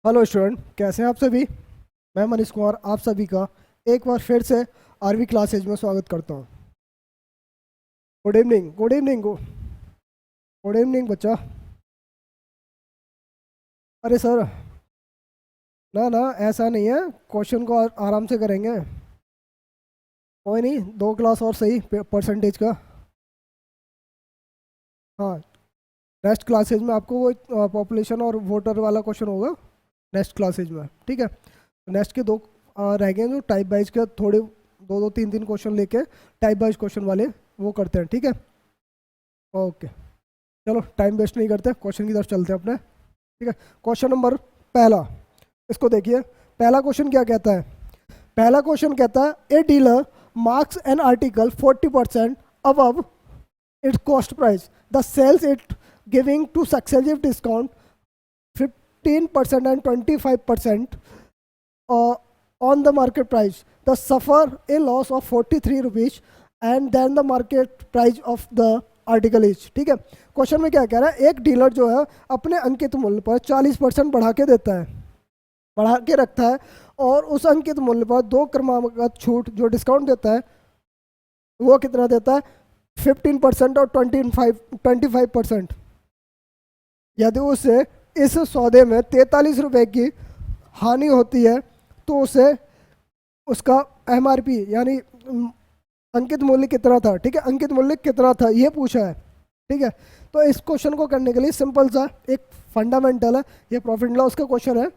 Hello student, कैसे हैं आप सभी। मैं मनीष कुमार आप सभी का एक बार फिर से आरवी क्लासेज में स्वागत करता हूं। Good evening, good evening, good evening बच्चा। अरे सर, ना ना, ऐसा नहीं है। क्वेश्चन को आराम से करेंगे। कोई नहीं, 2 क्लास और सही परसेंटेज का। हाँ, नेक्स्ट क्लासेज में आपको वो पॉपुलेशन और वोटर वाला क्वेश्चन होगा नेक्स्ट क्लासेज में, ठीक है। नेक्स्ट के 2 रह गए हैं, जो टाइप वाइज के थोड़े 2-2 3-3 क्वेश्चन लेके टाइप वाइज क्वेश्चन वाले वो करते हैं, ठीक है। ओके, चलो टाइम वेस्ट नहीं करते, क्वेश्चन की तरफ चलते हैं अपने, ठीक है। क्वेश्चन नंबर पहला, इसको देखिए। पहला क्वेश्चन क्या कहता है? पहला क्वेश्चन कहता है a dealer marks an article 40% above its cost price, the sales it giving to successive discount 15% and 25% on the market price, the suffer a loss of 43 rupees and then the market price of the article is, ठीक है। Question में क्या कह रहा है? एक dealer जो है अपने अंकित मूल्य पर 40% बढ़ा के देता है, बढ़ा के रखता है, और उस अंकित मूल्य पर 2 क्रमागत छूट जो डिस्काउंट देता है वो कितना देता है? 15% और 25%। यदि उसे इस सौदे में 43 रुपए की हानि होती है तो उसे उसका एमआरपी यानी अंकित मूल्य कितना था, ठीक है, अंकित मूल्य कितना था ये पूछा है, ठीक है। तो इस क्वेश्चन को करने के लिए सिंपल सा एक फंडामेंटल है, ये प्रॉफिट एंड लॉस का क्वेश्चन है,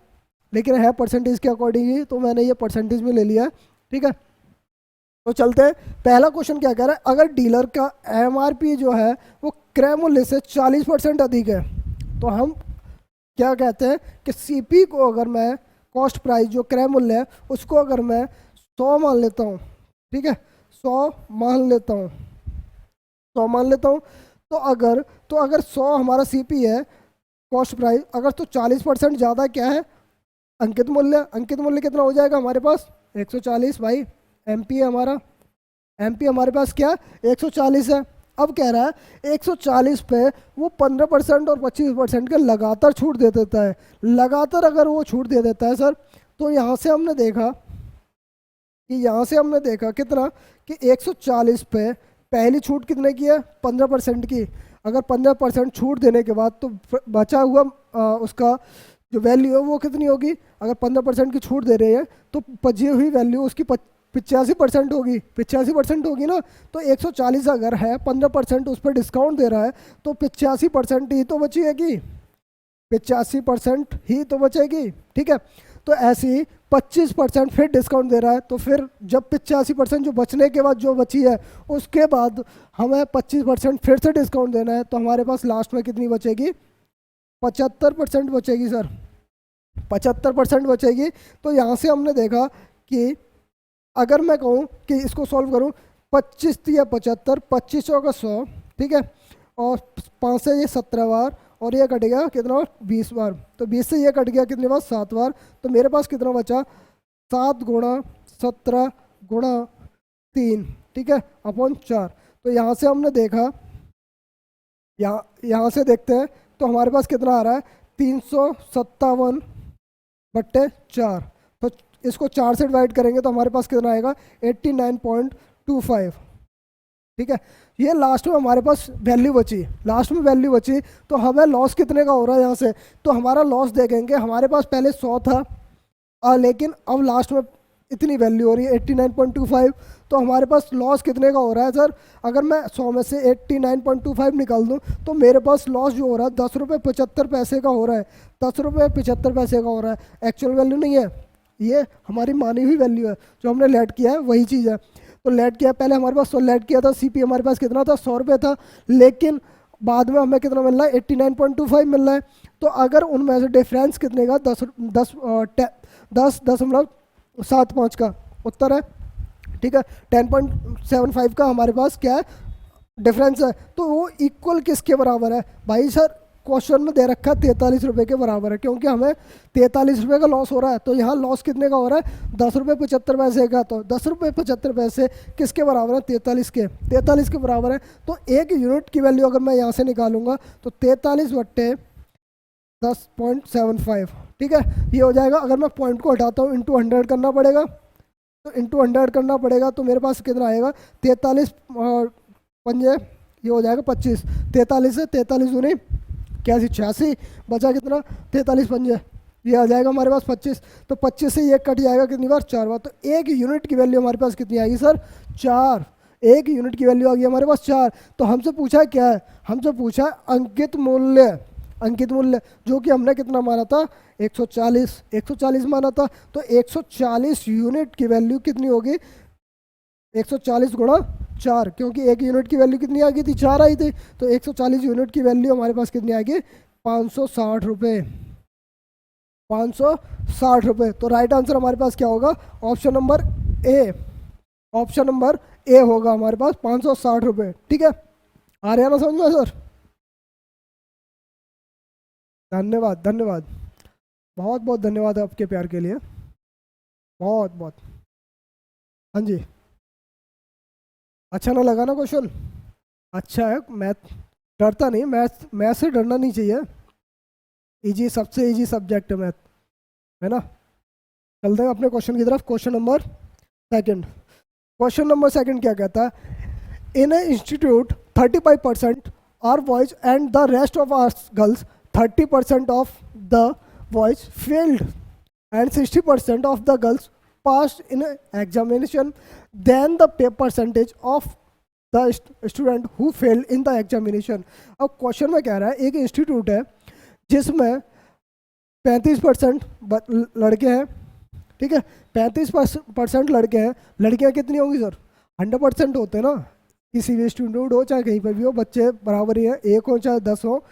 लेकिन है परसेंटेज के अकॉर्डिंग ही, तो मैंने ये परसेंटेज में ले लिया है, ठीक है। तो चलते हैं। पहला क्वेश्चन क्या कह रहा है? अगर डीलर का एमआरपी जो है वो क्रय मूल्य से 40% अधिक है तो हम क्या कहते हैं कि सीपी को अगर मैं कॉस्ट प्राइस जो क्रय मूल्य है उसको अगर मैं 100 मान लेता हूँ, ठीक है, 100 मान लेता हूँ, 100 मान लेता हूँ, तो अगर 100 हमारा सीपी है कॉस्ट प्राइस, अगर तो 40% ज़्यादा क्या है अंकित मूल्य। अंकित मूल्य कितना हो जाएगा हमारे पास? 140 भाई। एमपी है हमारा, एमपी हमारे पास क्या 140 है। अब कह रहा है 140 पे वो 15% और 25% के लगातार छूट दे देता है। लगातार अगर वो छूट दे देता है सर, तो यहाँ से हमने देखा कितना कि 140 पे पहली छूट कितने की है? 15% की। अगर 15% छूट देने के बाद तो बचा हुआ उसका जो वैल्यू है वो कितनी होगी? अगर 15% की छूट दे रहे हैं तो बची हुई वैल्यू उसकी 85% होगी, 85% होगी ना। तो 140 अगर है, 15% उस पर डिस्काउंट दे रहा है, तो 85% ही तो बचेगी, 85% ही तो बचेगी, ठीक है। तो ऐसे ही 25% फिर डिस्काउंट दे रहा है, तो फिर जब 85% जो बचने के बाद जो बची है उसके बाद हमें 25% फिर से डिस्काउंट देना है, तो हमारे पास लास्ट में कितनी बचेगी? 75% बचेगी सर, 75% बचेगी। तो यहाँ से हमने देखा कि अगर मैं कहूँ कि इसको सॉल्व करूँ, 25 या 75, 25 का 100, ठीक है, और 5 से ये 17 बार, और ये कट गया कितना? 20 बार। तो 20 से ये कट गया कितने बार? 7 बार। तो मेरे पास कितना बचा? 7 गुणा 17 गुणा 3, ठीक है, अपॉन 4। तो यहाँ से हमने देखा, यहाँ से देखते हैं तो हमारे पास कितना आ रहा है? 357/4। तो इसको 4 से डिवाइड करेंगे तो हमारे पास कितना आएगा? 89.25, ठीक है। ये लास्ट में हमारे पास वैल्यू बची, लास्ट में वैल्यू बची, तो हमें लॉस कितने का हो रहा है यहाँ से? तो हमारा लॉस देखेंगे, हमारे पास पहले 100 था, लेकिन अब लास्ट में इतनी वैल्यू हो रही है 89.25। तो हमारे पास लॉस कितने का हो रहा है सर? अगर मैं 100 में से 89.25 निकाल दूं तो मेरे पास लॉस जो हो रहा है 10 रुपये 75 पैसे का हो रहा है, 10 रुपये 75 पैसे का हो रहा है। एक्चुअल वैल्यू नहीं है, ये हमारी मानी हुई वैल्यू है, जो हमने लेट किया है वही चीज़ है। तो लेट किया, पहले हमारे पास 100 लेट किया था, सीपी हमारे पास कितना था? 100 रुपये था, लेकिन बाद में हमें कितना मिल रहा है? 89.25 मिल रहा है। तो अगर उनमें से डिफरेंस कितने का? 10.75 का उत्तर है, ठीक है। 10.75 का हमारे पास क्या है? डिफरेंस है। तो वो इक्वल किसके बराबर है भाई? सर क्वेश्चन में दे रखा है 43 रुपये के बराबर है, क्योंकि हमें 43 रुपये का लॉस हो रहा है। तो यहाँ लॉस कितने का हो रहा है? 10 रुपये 75 पैसे का। तो 10 रुपये 75 पैसे किसके बराबर है? 43 के, 43 के बराबर है। तो एक यूनिट की वैल्यू अगर मैं यहाँ से निकालूंगा तो 43/10.75, ठीक है, ये हो जाएगा। अगर मैं पॉइंट को हटाता हूँ इंटू 100 करना पड़ेगा, तो इंटू 100 करना पड़ेगा, तो मेरे पास कितना आएगा 43 पंजे, ये हो जाएगा 25। 43 से 43 दूनी 86, बचा कितना 43 पंजे, ये आ जाएगा हमारे पास 25। तो 25 से ये कट जाएगा कितनी बार 4 बार, तो एक यूनिट की वैल्यू हमारे पास कितनी आएगी सर 4। एक यूनिट की वैल्यू आ गई हमारे पास 4। तो हमसे पूछा है क्या है, हमसे पूछा है अंकित मूल्य, अंकित मूल्य जो कि हमने कितना माना था 140 माना था। तो 140 यूनिट की वैल्यू कितनी होगी 140 गुणा 4, क्योंकि एक यूनिट की वैल्यू कितनी आ गई थी 4 आई थी। तो 140 यूनिट की वैल्यू हमारे पास कितनी आएगी 560 रुपये, 560 रुपये। तो राइट आंसर हमारे पास क्या होगा option number A, option number A होगा हमारे पास 560 रुपये। ठीक है, आ रहे हैं ना समझ में सर? धन्यवाद, धन्यवाद, बहुत बहुत धन्यवाद आपके प्यार के लिए, बहुत बहुत। हाँ जी, अच्छा ना लगा ना क्वेश्चन? अच्छा है, मैथ डरता नहीं, मैथ से डरना नहीं चाहिए, इजी, सबसे इजी सब्जेक्ट है मैथ, है ना। चलते हैं अपने क्वेश्चन की तरफ। Question number second, question number second क्या कहता है, in a institute 35% are boys and the rest of are girls, 30% of the boys failed and 60% of the girls passed in examination, then the percentage of the student who failed in the examination। अब question में कह रहा है एक institute है जिसमें 35% लड़के हैं, ठीक है, 35% लड़के हैं, लड़कियां कितनी होंगी सर 100% होते हैं ना, किसी भी इंस्टीट्यूट हो चाहे कहीं पर भी हो, बच्चे बराबर ही हैं, 1 हो चाहे 10 हो,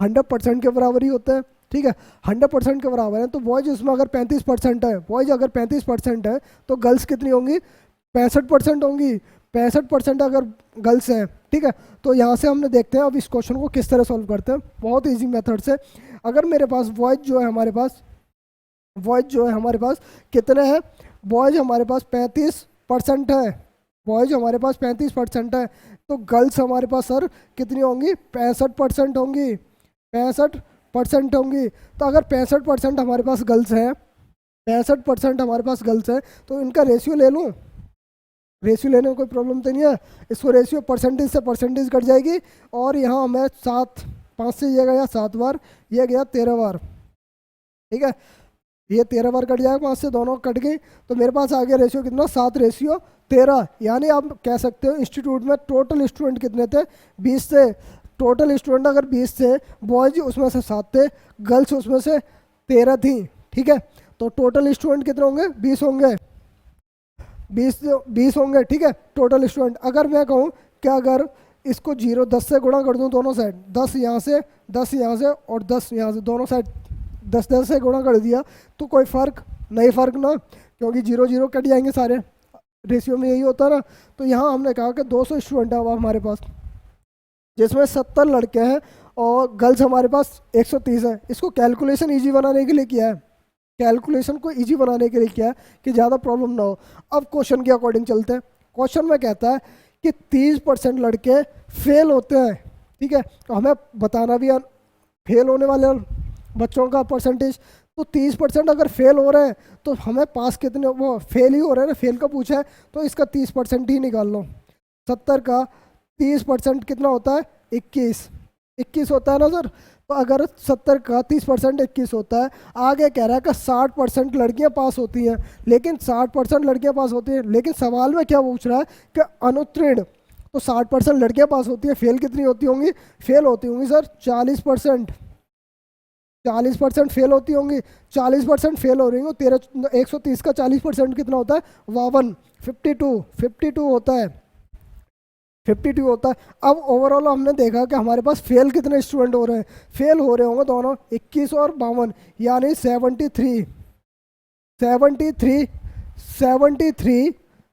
100% के बराबर ही होते हैं। ठीक है, 100% के बराबर है। तो बॉयज उसमें अगर 35% है, बॉयज अगर 35% है तो गर्ल्स कितनी होंगी 65% होंगी, 65% अगर गर्ल्स हैं। ठीक है, तो यहाँ से हमने देखते हैं अब इस क्वेश्चन को किस तरह सॉल्व करते हैं, बहुत इजी मेथड से। अगर मेरे पास बॉयज जो है हमारे पास, बॉयज जो है हमारे पास कितने हैं, बॉयज हमारे पास 35% है, बॉयज हमारे पास 35% है, तो गर्ल्स हमारे पास सर कितनी होंगी 65% होंगी, 65% होंगी। तो अगर 65% हमारे पास गर्ल्स हैं, 65% हमारे पास गर्ल्स हैं, तो इनका रेशियो ले लूँ, रेशियो लेने में कोई प्रॉब्लम तो नहीं है। इसको रेशियो परसेंटेज से परसेंटेज कट जाएगी, और यहाँ हमें 7, 5 से ये गया 7 बार, ये गया 13 बार। ठीक है, ये 13 बार कट जाएगा, 5 से दोनों कट गई, तो मेरे पास आ गया रेशियो कितना 7:13। यानी आप कह सकते हो इंस्टीट्यूट में टोटल स्टूडेंट कितने थे 20 थे, टोटल स्टूडेंट अगर 20 थे, बॉयज उसमें से 7 थे, गर्ल्स उसमें से 13 थी। ठीक है, तो टोटल स्टूडेंट कितने होंगे 20 होंगे, 20 होंगे। ठीक है, टोटल स्टूडेंट। अगर मैं कहूँ कि अगर इसको 10 से गुणा कर दूँ दोनों साइड, 10 यहाँ से 10 यहाँ से और 10 यहाँ से, दोनों साइड 10 से गुणा कर दिया, तो कोई फ़र्क नहीं, फ़र्क ना, क्योंकि 0 0 कट जाएंगे सारे, रेशियो में यही होता है ना। तो यहाँ हमने कहा कि 200 स्टूडेंट है अब हमारे पास, जिसमें 70 लड़के हैं और गर्ल्स हमारे पास 130 है। इसको कैलकुलेशन इजी बनाने के लिए किया है, कैलकुलेशन को इजी बनाने के लिए किया है कि ज़्यादा प्रॉब्लम ना हो। अब क्वेश्चन के अकॉर्डिंग चलते हैं। क्वेश्चन में कहता है कि 30% लड़के फेल होते हैं। ठीक है, तो हमें बताना भी है फेल होने वाले बच्चों का परसेंटेज। तो 30% अगर फेल हो रहे हैं तो हमें पास कितने, वो फेल ही हो रहे हैं ना, फेल का पूछा है तो इसका 30% ही निकाल लो। 70 का 30% कितना होता है 21 होता है ना सर। तो अगर 70 का 30% 21 होता है, आगे कह रहा है कि 60% लड़कियां पास होती हैं, लेकिन 60% लड़कियां पास होती हैं, लेकिन सवाल में क्या पूछ रहा है कि अनुत्तीर्ण। तो 60% लड़कियां पास होती हैं, फेल कितनी होती होंगी, फेल होती होंगी सर 40%, 40% फेल होती होंगी, 40% फेल हो रही होंगी। 130 का 40% कितना होता है 52, 52 होता है, 52 होता है। अब ओवरऑल हमने देखा कि हमारे पास फेल कितने स्टूडेंट हो रहे हैं, फेल हो रहे होंगे दोनों 21 और 52, यानी 73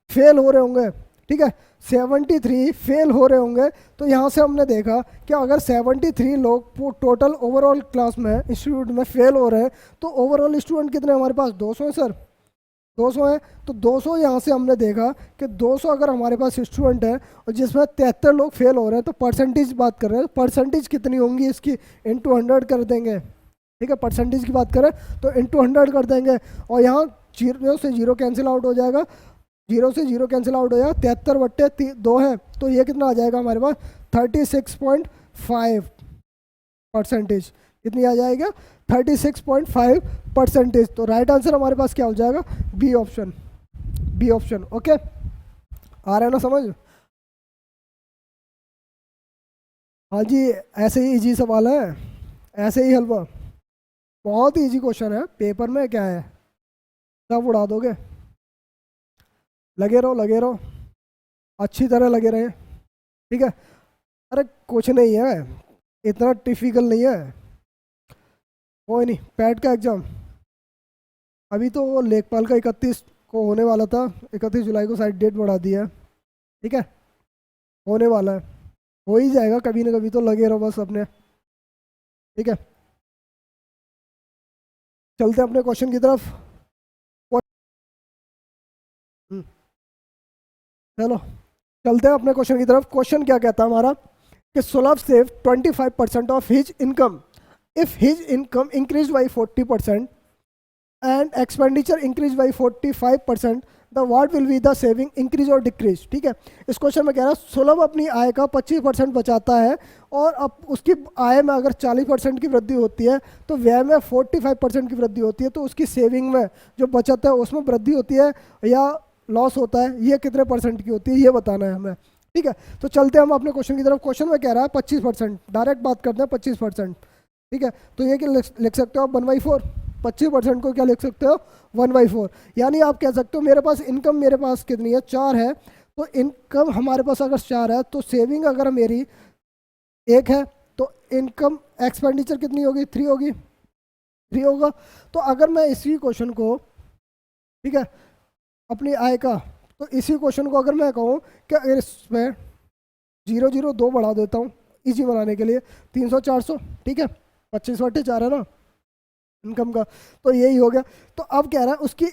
फेल हो रहे होंगे। ठीक है, 73 फेल हो रहे होंगे। तो यहाँ से हमने देखा कि अगर 73 लोग टोटल ओवरऑल क्लास में इंस्टीट्यूट में फेल हो रहे हैं, तो ओवरऑल स्टूडेंट कितने हमारे पास 200 हैं सर, 200 है। तो 200 यहाँ से हमने देखा कि 200 अगर हमारे पास स्टूडेंट है और जिसमें 73 लोग फेल हो रहे हैं, तो परसेंटेज बात कर रहे हैं, परसेंटेज कितनी होंगी इसकी, × 100 कर देंगे, ठीक है, परसेंटेज की बात करें तो इंटू 100 कर देंगे, और यहाँ 0 से 0 कैंसिल आउट हो जाएगा, 0 से 0 कैंसिल आउट हो जाएगा, 73 बट्टे 2 है, तो ये कितना आ जाएगा हमारे पास 36.5%। कितनी आ जाएगा 36.5%। तो राइट आंसर हमारे पास क्या हो जाएगा, B option, B option. Okay, आ रहा है ना समझ? हाँ जी, ऐसे ही इजी सवाल है, ऐसे ही हलवा, बहुत ही इजी क्वेश्चन है, पेपर में क्या है सब उड़ा दोगे। लगे रहो, लगे रहो, अच्छी तरह लगे रहे, ठीक है। अरे कुछ नहीं है, इतना टिफिकल नहीं है, कोई नहीं। पैट का एग्ज़ाम अभी तो वो लेखपाल का 31 को होने वाला था, 31 जुलाई को शायद डेट बढ़ा दी है, ठीक है, होने वाला है, हो ही जाएगा कभी ना कभी, तो लगे रहो बस अपने, ठीक है। चलते हैं अपने क्वेश्चन की तरफ। चलो चलते हैं अपने क्वेश्चन की तरफ। क्वेश्चन क्या कहता है हमारा कि सुलभ save 25% of his income if his income increase by 40% and expenditure increase by 45%, the what will be the saving increase और डिक्रीज। ठीक है, इस क्वेश्चन में कह रहा है सुलभ अपनी आय का 25% बचाता है, और अब उसकी आय में अगर 40% की वृद्धि होती है तो व्यय में 45% की वृद्धि होती है, तो उसकी सेविंग में जो बचत है उसमें वृद्धि होती है या लॉस होता है, ये कितने परसेंट की होती है ये बताना है हमें। ठीक है, तो चलते हैं हम अपने क्वेश्चन की तरफ। क्वेश्चन में कह रहा है 25%, डायरेक्ट बात करते हैं 25%। ठीक है, तो ये क्या लिख सकते हो आप 1/4, 25% को क्या लिख सकते हो 1/4, यानी आप कह सकते हो मेरे पास इनकम, मेरे पास कितनी है 4 है, तो इनकम हमारे पास अगर 4 है तो सेविंग अगर मेरी 1 है, तो इनकम एक्सपेंडिचर कितनी होगी 3 होगी, 3 होगा। तो अगर मैं इसी क्वेश्चन को, ठीक है, अपनी आय का, तो इसी क्वेश्चन को अगर मैं कहूँ कि अगर इसमें 0 0 2 बढ़ा देता हूँ इजी बनाने के लिए, 300 400, ठीक है, 25/4 है ना इनकम का, तो यही हो गया। तो अब कह रहा है उसकी,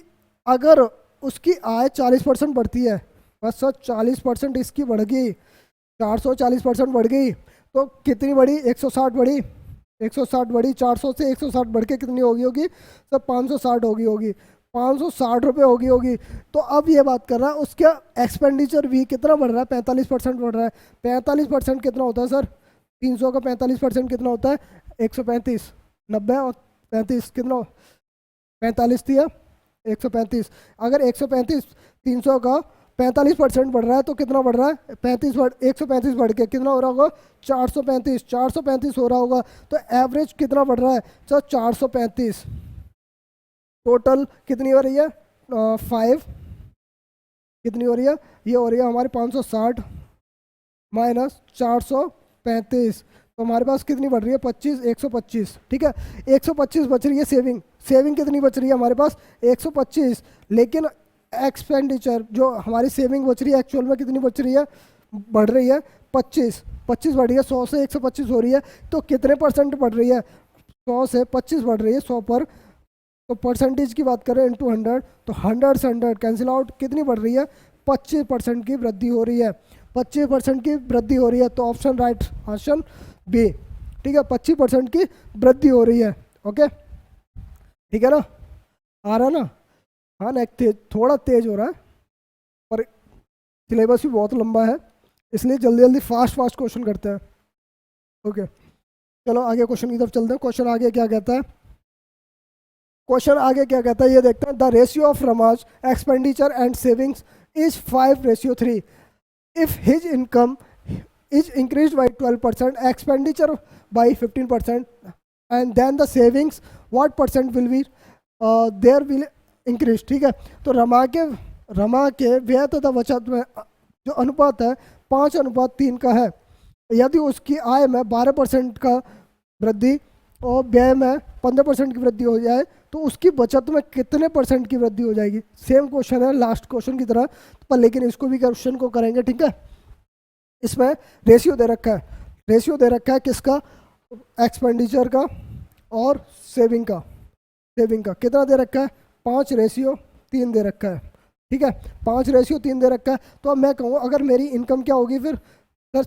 अगर उसकी आय 40% बढ़ती है, बस 40% इसकी बढ़ गई, 400 40% बढ़ गई, तो कितनी बढ़ी 160 बढ़ी, 160 बढ़ी, 400 से 160 बढ़ के कितनी होगी सर 560 होगी 560 रुपये होगी। तो अब ये बात कर रहा है उसका एक्सपेंडिचर भी कितना बढ़ रहा है, 45% बढ़ रहा है। 45% कितना होता है सर, 300 का 45% कितना होता है 135, 90 और 35 कितना, 45 थी 135, अगर 135 300 का 45% बढ़ रहा है तो कितना बढ़ रहा है 135 बढ़ के कितना हो रहा होगा 435 हो रहा होगा। तो एवरेज कितना बढ़ रहा है सर 435, टोटल कितनी हो रही है 5, कितनी हो रही है, ये हो रही है हमारे 560 माइनस 435, तो हमारे पास कितनी बढ़ रही है 125। ठीक है, 125 बच रही है सेविंग, सेविंग कितनी बच रही है हमारे पास 125, लेकिन एक्सपेंडिचर जो हमारी सेविंग बच रही है एक्चुअल में कितनी बच रही है, बढ़ रही है 25 बढ़ रही है, 100 से 125 हो रही है, तो कितने परसेंट बढ़ रही है 100 से 25 बढ़ रही है 100 पर, तो परसेंटेज की बात करें इंटू 100, तो 100 से 100 कैंसिल आउट, कितनी बढ़ रही है 25% की वृद्धि हो रही है, 25% की वृद्धि हो रही है, तो ऑप्शन राइट ऑप्शन बी। ठीक है, 25% की वृद्धि हो रही है। ओके, ठीक है ना, आ रहा ना, हाँ ना, थोड़ा तेज हो रहा है पर सिलेबस भी बहुत लंबा है, इसलिए जल्दी जल्दी फास्ट क्वेश्चन करते हैं। ओके, चलो आगे क्वेश्चन की तरफ चलते हैं। क्वेश्चन आगे क्या कहता है, क्वेश्चन आगे क्या कहता है ये देखते हैं। The ratio of Rama's expenditure and savings is 5:3 if his income is increased by 12%, expenditure by 15%, and then the savings what percent will be there will increase। ठीक है, तो रमा के व्यय तथा बचत में जो अनुपात है 5:3 का है, यदि उसकी आय में 12% का वृद्धि और व्यय में 15% की वृद्धि हो जाए तो उसकी बचत में कितने परसेंट की वृद्धि हो जाएगी। सेम क्वेश्चन है लास्ट क्वेश्चन की तरह, पर लेकिन इसको भी क्वेश्चन को करेंगे। ठीक है, इसमें रेशियो दे रखा है, रेशियो दे रखा है किसका, एक्सपेंडिचर का और सेविंग का कितना दे रखा है 5:3 दे रखा है। ठीक है, 5:3 दे रखा है। तो अब मैं कहूँ अगर मेरी इनकम क्या होगी फिर सर,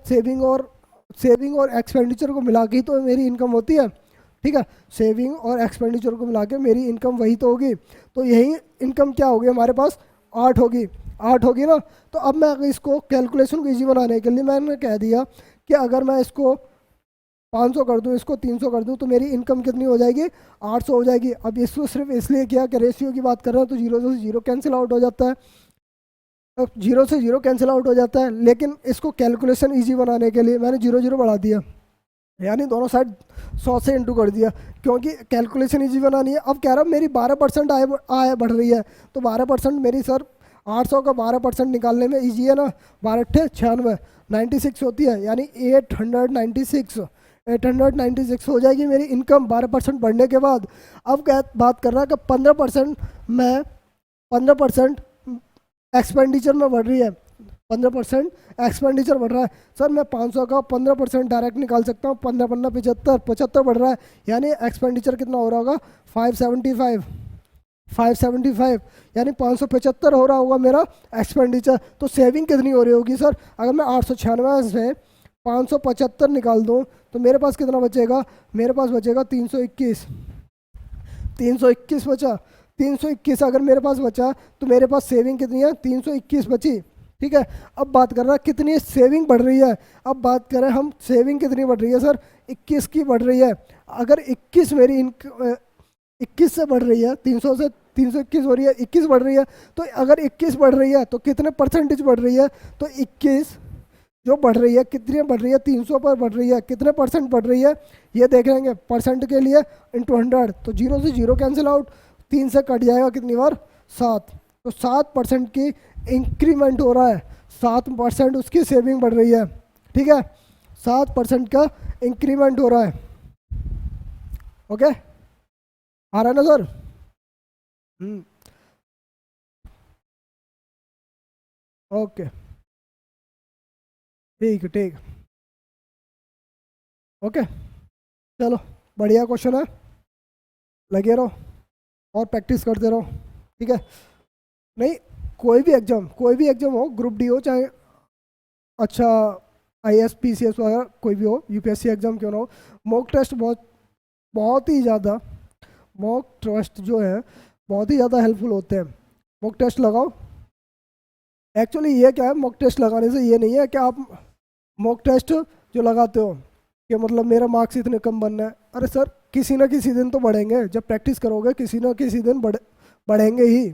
सेविंग और एक्सपेंडिचर को मिला के ही तो मेरी इनकम होती है। ठीक है, सेविंग और एक्सपेंडिचर को मिला के मेरी इनकम वही तो होगी। तो यही इनकम क्या होगी हमारे पास, 8 होगी, 8 होगी ना। तो अब मैं इसको कैलकुलेशन को ईजी बनाने के लिए मैंने कह दिया कि अगर मैं इसको 500 कर दूं, इसको 300 कर दूं, तो मेरी इनकम कितनी हो जाएगी, 800 हो जाएगी। अब इसको सिर्फ इसलिए किया कि रेशियो की बात कर रहे हैं, तो जीरो से जीरो कैंसिल आउट हो जाता है, अब जीरो से जीरो कैंसिल आउट हो जाता है। लेकिन इसको कैलकुलेशन ईजी बनाने के लिए मैंने जीरो जीरो बढ़ा दिया, यानी दोनों साइड 100 से इंटू कर दिया, क्योंकि कैलकुलेशन ईजी बनानी है। अब कह रहा हूँ मेरी 12% आय बढ़ रही है, तो 12% मेरी सर 800 का 12% निकालने में ईजी है ना, 12 96 96 होती है, यानी 896 हो जाएगी मेरी इनकम 12% बढ़ने के बाद। अब क्या बात कर रहा है कि 15% मैं 15% एक्सपेंडिचर में बढ़ रही है, 15% एक्सपेंडिचर बढ़ रहा है। सर मैं 500 का 15% डायरेक्ट निकाल सकता हूँ, 15 15 75 75 बढ़ रहा है, यानी एक्सपेंडिचर कितना हो रहा होगा, 575 यानी 575 हो रहा होगा मेरा एक्सपेंडिचर। तो सेविंग कितनी हो रही होगी सर, अगर मैं 896 से 575 निकाल दूँ तो मेरे पास कितना बचेगा, मेरे पास बचेगा 321, 321 बचा। 321 अगर मेरे पास बचा तो मेरे पास सेविंग कितनी है, 321 बची। ठीक है, अब बात कर रहा है कितनी सेविंग बढ़ रही है। अब बात करें हम सेविंग कितनी बढ़ रही है सर, 21 की बढ़ रही है। अगर 21 मेरी 21 से बढ़ रही है, 300 से 321 हो रही है, 21 बढ़ रही है, तो अगर 21 बढ़ रही है तो कितने परसेंटेज बढ़ रही है, तो 21 जो बढ़ रही है कितनी बढ़ रही है, 300 पर बढ़ रही है, कितने परसेंट बढ़ रही है ये देख लेंगे परसेंट के लिए, इंटू 100। तो जीरो से जीरो कैंसिल आउट, 3 से कट जाएगा कितनी बार, 7। तो 7% की इंक्रीमेंट हो रहा है, 7% उसकी सेविंग बढ़ रही है। ठीक है, 7% का इंक्रीमेंट हो रहा है। ओके, आ रहा है ना सर? ओके, ठीक है, ठीक, ओके, चलो बढ़िया क्वेश्चन है, लगे रहो और प्रैक्टिस करते रहो। ठीक है, नहीं कोई भी एग्जाम हो, ग्रुप डी हो चाहे अच्छा IAS PCS वगैरह कोई भी हो, UPSC एग्जाम क्यों ना हो, मॉक टेस्ट बहुत ही ज़्यादा, मॉक टेस्ट जो है बहुत ही ज़्यादा हेल्पफुल होते हैं। मॉक टेस्ट लगाओ। एक्चुअली ये क्या है, मॉक टेस्ट लगाने से ये नहीं है कि आप मॉक टेस्ट जो लगाते हो कि मतलब मेरा मार्क्स इतने कम बनना है। अरे सर किसी ना किसी दिन तो बढ़ेंगे, जब प्रैक्टिस करोगे किसी ना किसी दिन बढ़ेंगे ही,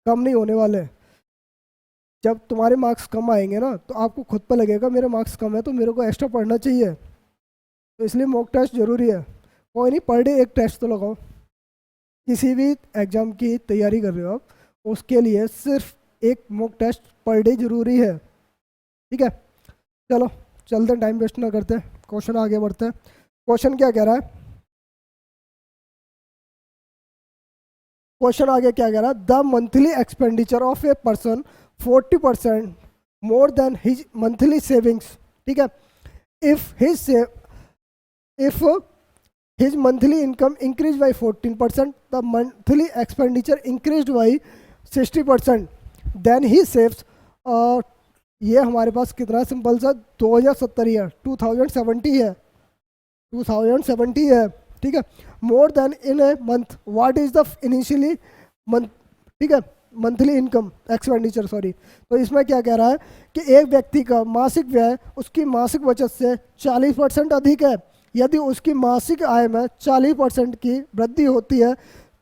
कम नहीं होने वाले। जब तुम्हारे मार्क्स कम आएंगे ना तो आपको खुद पर लगेगा मेरे मार्क्स कम है तो मेरे को एक्स्ट्रा पढ़ना चाहिए, तो इसलिए मॉक टेस्ट ज़रूरी है। कोई नहीं, पर डे एक टेस्ट तो लगाओ। किसी भी एग्ज़ाम की तैयारी कर रहे हो आप उसके लिए सिर्फ एक मॉक टेस्ट पर डे ज़रूरी है। ठीक है, चलो चलते हैं, टाइम वेस्ट ना करते, क्वेश्चन आगे बढ़ते हैं। क्वेश्चन क्या कह रहा है, क्वेश्चन आगे क्या कह रहा है, the monthly expenditure of a person 40% more than his monthly savings. ठीक है, if his monthly income increased by 14%, the monthly expenditure increased by 60%, then he saves ये हमारे पास कितना सिंपल सा 2070 है, 2070 है, 2070 है। ठीक है, more then in a month what is the initially month, ठीक है, मंथली इनकम एक्सपेंडिचर सॉरी। तो इसमें क्या कह रहा है कि एक व्यक्ति का मासिक व्यय उसकी मासिक बचत से 40% अधिक है। यदि उसकी मासिक आय में 40% की वृद्धि होती है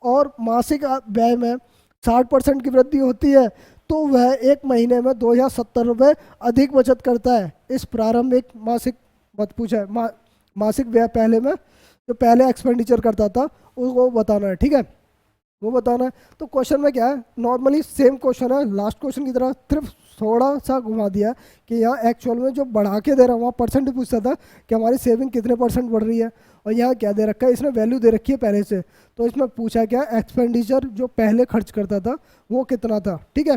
और मासिक व्यय में 60% की वृद्धि होती है तो वह एक महीने में 2070 अधिक बचत करता है। इस प्रारंभिक मासिक मत पूछा है, मासिक व्यय पहले में जो पहले एक्सपेंडिचर करता था उसको बताना है। ठीक है, वो बताना है। तो क्वेश्चन में क्या है, नॉर्मली सेम क्वेश्चन है, लास्ट क्वेश्चन की तरह सिर्फ थोड़ा सा घुमा दिया कि यहाँ एक्चुअल में जो बढ़ा के दे रहा हूँ वहाँ परसेंट पूछता था कि हमारी सेविंग कितने परसेंट बढ़ रही है, और यहाँ क्या दे रखा है, इसने वैल्यू दे रखी है पहले से। तो इसमें पूछा क्या, एक्सपेंडिचर जो पहले खर्च करता था वो कितना था। ठीक है,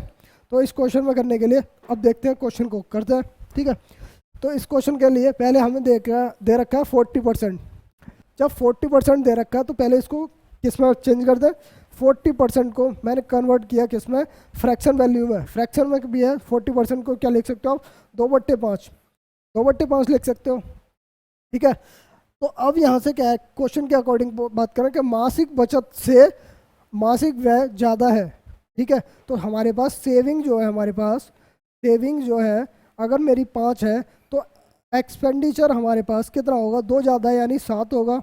तो इस क्वेश्चन में करने के लिए अब देखते हैं क्वेश्चन को करते हैं। ठीक है, तो इस क्वेश्चन के लिए पहले हमें दे रखा है 40%। जब 40% दे रखा है तो पहले इसको किस में चेंज कर दें, 40% को मैंने कन्वर्ट किया किस में, फ्रैक्शन वैल्यू में। फ्रैक्शन में भी है 40% को क्या लिख सकते हो आप, 2/5 लिख सकते हो। ठीक है, तो अब यहाँ से क्या है, क्वेश्चन के अकॉर्डिंग बात करें कि मासिक बचत से मासिक व्यय ज़्यादा है, ठीक है। तो हमारे पास सेविंग जो है, हमारे पास सेविंग जो है अगर मेरी 5 है तो एक्सपेंडिचर हमारे पास कितना होगा, 2 ज़्यादा है यानी 7 होगा,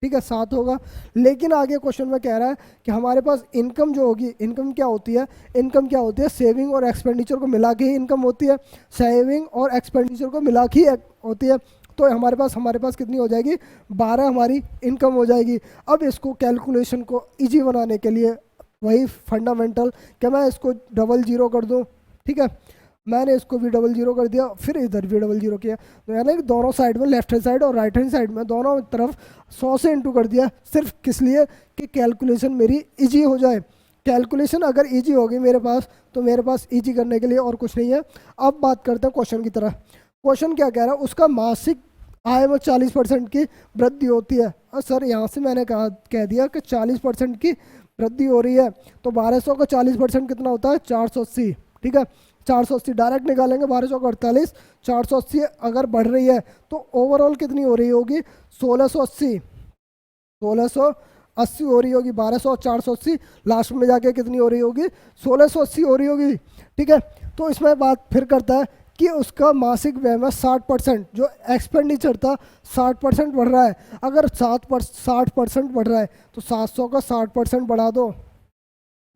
ठीक है, 7 होगा। लेकिन आगे क्वेश्चन में कह रहा है कि हमारे पास इनकम जो होगी, इनकम क्या होती है, इनकम क्या होती है, सेविंग और एक्सपेंडिचर को मिला के ही इनकम होती है, सेविंग और एक्सपेंडिचर को मिला के ही होती है। तो हमारे पास कितनी हो जाएगी, 12 हमारी इनकम हो जाएगी। अब इसको कैलकुलेशन को इजी बनाने के लिए वही फंडामेंटल, क्या मैं इसको डबल जीरो कर दूं, ठीक है, मैंने इसको भी डबल जीरो कर दिया, फिर इधर भी डबल जीरो किया, तो यानी कि दोनों साइड में, लेफ्ट हैंड साइड और राइट हैंड साइड में, दोनों तरफ 100 से इंटू कर दिया, सिर्फ किस लिए कि कैलकुलेशन मेरी इजी हो जाए। कैलकुलेशन अगर इजी होगी मेरे पास तो मेरे पास इजी करने के लिए और कुछ नहीं है। अब बात करते हैं क्वेश्चन की तरह। क्वेश्चन क्या कह रहा है, उसका मासिक आय में 40% की वृद्धि होती है। सर यहाँ से मैंने कह दिया कि 40% की वृद्धि हो रही है, तो 1200 का 40% कितना होता है, 480, ठीक है, 480 डायरेक्ट निकालेंगे, 1200 का 48, 480 अगर बढ़ रही है तो ओवरऑल कितनी हो रही होगी, 1680, 1680 हो रही होगी, 1200 और 480 लास्ट में जाके कितनी हो रही होगी, 1680 हो रही होगी, ठीक है। तो इसमें बात फिर करता है कि उसका मासिक व्यय में 60%, जो एक्सपेंडिचर था 60% बढ़ रहा है। अगर 60% बढ़ रहा है तो 700 का 60% बढ़ा दो,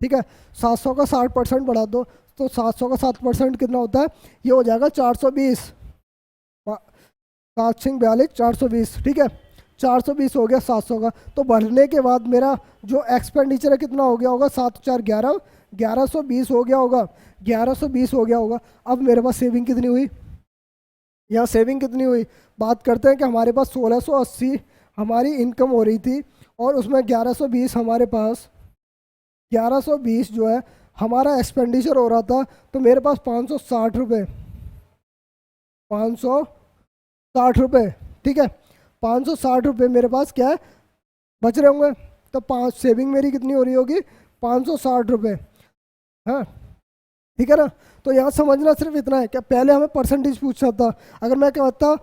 ठीक है, 700 का 60% बढ़ा दो, तो 700 का 7% कितना होता है, ये हो जाएगा 420, 742 420, ठीक है, 420 हो गया 700 का। तो बढ़ने के बाद मेरा जो एक्सपेंडिचर है कितना हो गया होगा, 7 4 11, 1120 हो गया होगा, 1120 हो गया होगा। अब मेरे पास सेविंग कितनी हुई, यहाँ सेविंग कितनी हुई, बात करते हैं कि हमारे पास 1680 हमारी इनकम हो रही थी और उसमें 1120 हमारे पास, 1120 जो है हमारा एक्सपेंडिचर हो रहा था, तो मेरे पास 560 रुपये, 560 रुपये, ठीक है, 560 रुपये मेरे पास क्या है, बच रहे होंगे। तो 5 सेविंग मेरी कितनी हो रही होगी, 560 रुपये, हाँ, ठीक है ना। तो यहाँ समझना सिर्फ इतना है, क्या पहले हमें परसेंटेज पूछना था। अगर मैं कहता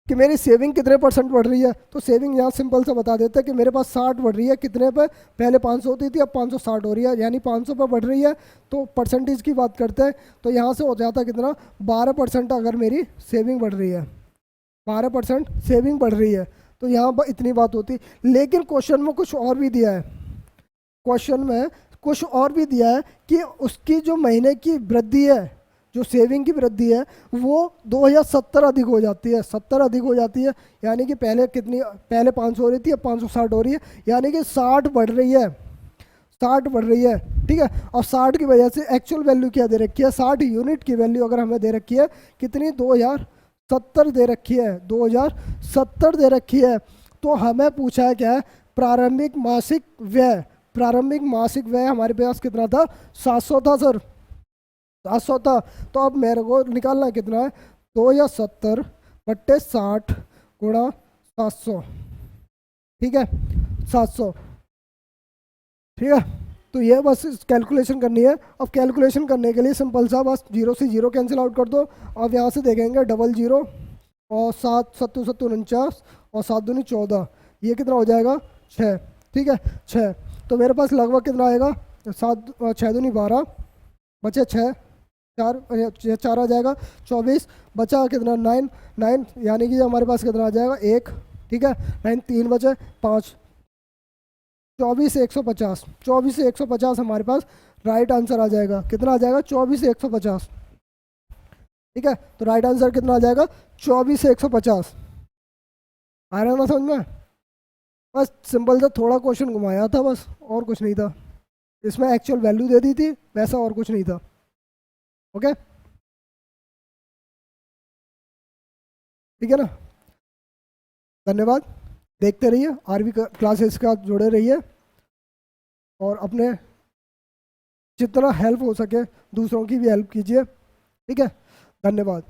कि मेरी सेविंग कितने परसेंट बढ़ रही है, तो सेविंग यहाँ सिंपल से बता देते हैं कि मेरे पास 60 बढ़ रही है, कितने पे, पहले 500 होती थी अब 560 हो रही है, यानी 500 पर बढ़ रही है। तो परसेंटेज की बात करते हैं तो यहाँ से हो जाता कितना, 12% अगर मेरी सेविंग बढ़ रही है, 12% सेविंग बढ़ रही है, तो यहाँ पर इतनी बात होती। लेकिन क्वेश्चन में कुछ और भी दिया है, क्वेश्चन में कुछ और भी दिया है कि उसकी जो महीने की वृद्धि है, जो सेविंग की वृद्धि है वो 2070 अधिक हो जाती है, 70 अधिक हो जाती है, यानी कि पहले कितनी, पहले 500 हो रही थी अब 560 हो रही है, यानी कि 60 बढ़ रही है, 60 बढ़ रही है, ठीक है। और 60 की वजह से एक्चुअल वैल्यू क्या दे रखी है, 60 यूनिट की वैल्यू अगर हमें दे रखी है कितनी, 2070 दे रखी है, 2070 दे रखी है। तो हमें पूछा है क्या है, प्रारंभिक मासिक व्यय, प्रारंभिक मासिक व्यय हमारे पास कितना था, 700 था सर, 700 था। तो अब मेरे को निकालना कितना है, 2070 बट्टे 60 गुणा 700, ठीक है, 700, ठीक है। तो ये बस कैलकुलेशन करनी है। अब कैलकुलेशन करने के लिए सिंपल सा बस 0 से 0 कैंसिल आउट कर दो। अब यहाँ से देखेंगे डबल जीरो और 7 सत्तू 49 और 7 दूनी 14, ये कितना हो जाएगा, 6, ठीक है, 6। तो मेरे पास लगभग कितना आएगा, 7 6 दूनी 12, बचे 6, 4 आ जाएगा, 24 बचा कितना, 9 9, यानी कि हमारे पास कितना आ जाएगा, 1, ठीक है, 9 3 बचे 5, 24 से 150, 24 से 150 हमारे पास राइट आंसर आ जाएगा, कितना आ जाएगा, 24 से 150, ठीक है। तो राइट आंसर कितना आ जाएगा, 24 से 150। आ रहा है ना समझ में, बस सिंपल सा थोड़ा क्वेश्चन घुमाया था बस, और कुछ नहीं था इसमें, एक्चुअल वैल्यू दे दी थी, वैसा और कुछ नहीं था। ओके, ठीक है ना, धन्यवाद, देखते रहिए आरवी क्लासेस का, जुड़े रहिए और अपने जितना हेल्प हो सके दूसरों की भी हेल्प कीजिए, ठीक है, धन्यवाद।